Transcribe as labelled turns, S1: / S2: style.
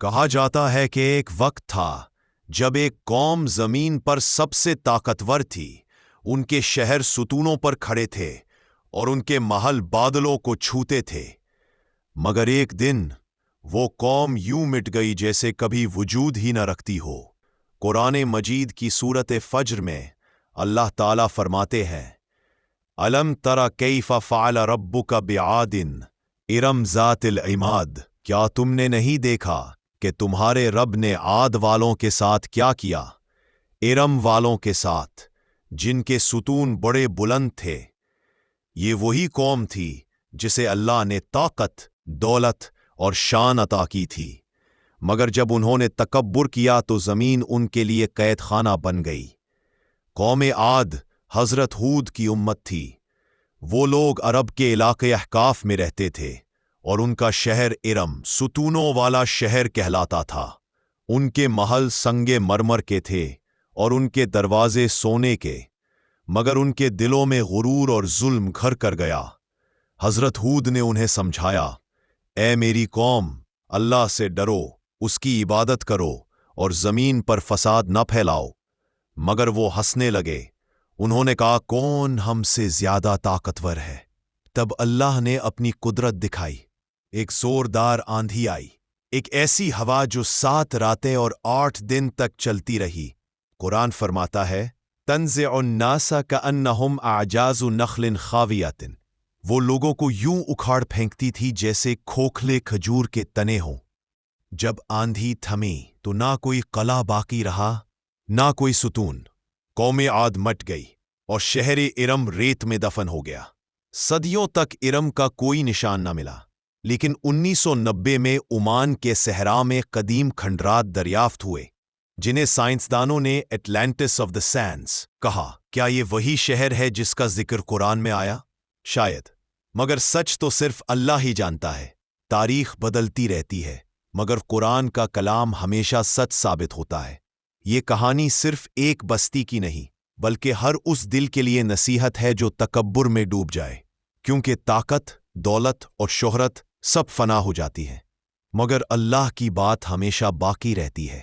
S1: کہا جاتا ہے کہ ایک وقت تھا جب ایک قوم زمین پر سب سے طاقتور تھی۔ ان کے شہر ستونوں پر کھڑے تھے اور ان کے محل بادلوں کو چھوتے تھے۔ مگر ایک دن وہ قوم یوں مٹ گئی جیسے کبھی وجود ہی نہ رکھتی ہو۔ قرآن مجید کی سورۃ فجر میں اللہ تعالیٰ فرماتے ہیں، الم تر کیف فعل ربک بعاد ارم ذات العماد، کیا تم نے نہیں دیکھا کہ تمہارے رب نے عاد والوں کے ساتھ کیا کیا، ارم والوں کے ساتھ جن کے ستون بڑے بلند تھے۔ یہ وہی قوم تھی جسے اللہ نے طاقت، دولت اور شان عطا کی تھی، مگر جب انہوں نے تکبر کیا تو زمین ان کے لیے قید خانہ بن گئی۔ قوم عاد حضرت ہود کی امت تھی۔ وہ لوگ عرب کے علاقے احقاف میں رہتے تھے اور ان کا شہر ارم ستونوں والا شہر کہلاتا تھا۔ ان کے محل سنگ مرمر کے تھے اور ان کے دروازے سونے کے، مگر ان کے دلوں میں غرور اور ظلم گھر کر گیا۔ حضرت ہود نے انہیں سمجھایا، اے میری قوم، اللہ سے ڈرو، اس کی عبادت کرو اور زمین پر فساد نہ پھیلاؤ۔ مگر وہ ہنسنے لگے۔ انہوں نے کہا، کون ہم سے زیادہ طاقتور ہے؟ تب اللہ نے اپنی قدرت دکھائی۔ ایک زوردار آندھی آئی، ایک ایسی ہوا جو 7 راتیں اور 8 دن تک چلتی رہی۔ قرآن فرماتا ہے، تنزع الناس کأنہم اعجاز نخل خاویۃ، وہ لوگوں کو یوں اکھاڑ پھینکتی تھی جیسے کھوکھلے کھجور کے تنے ہوں۔ جب آندھی تھمی تو نہ کوئی قلعہ باقی رہا، نہ کوئی ستون۔ قوم عاد مٹ گئی اور شہر ارم ریت میں دفن ہو گیا۔ صدیوں تک ارم کا کوئی نشان نہ ملا، لیکن 1990 میں عمان کے صحرا میں قدیم کھنڈرات دریافت ہوئے، جنہیں سائنسدانوں نے اٹلانٹس آف دا سینڈز کہا۔ کیا یہ وہی شہر ہے جس کا ذکر قرآن میں آیا؟ شاید، مگر سچ تو صرف اللہ ہی جانتا ہے۔ تاریخ بدلتی رہتی ہے، مگر قرآن کا کلام ہمیشہ سچ ثابت ہوتا ہے۔ یہ کہانی صرف ایک بستی کی نہیں، بلکہ ہر اس دل کے لیے نصیحت ہے جو تکبر میں ڈوب جائے، کیونکہ طاقت، دولت اور شہرت سب فنا ہو جاتی ہیں، مگر اللہ کی بات ہمیشہ باقی رہتی ہے۔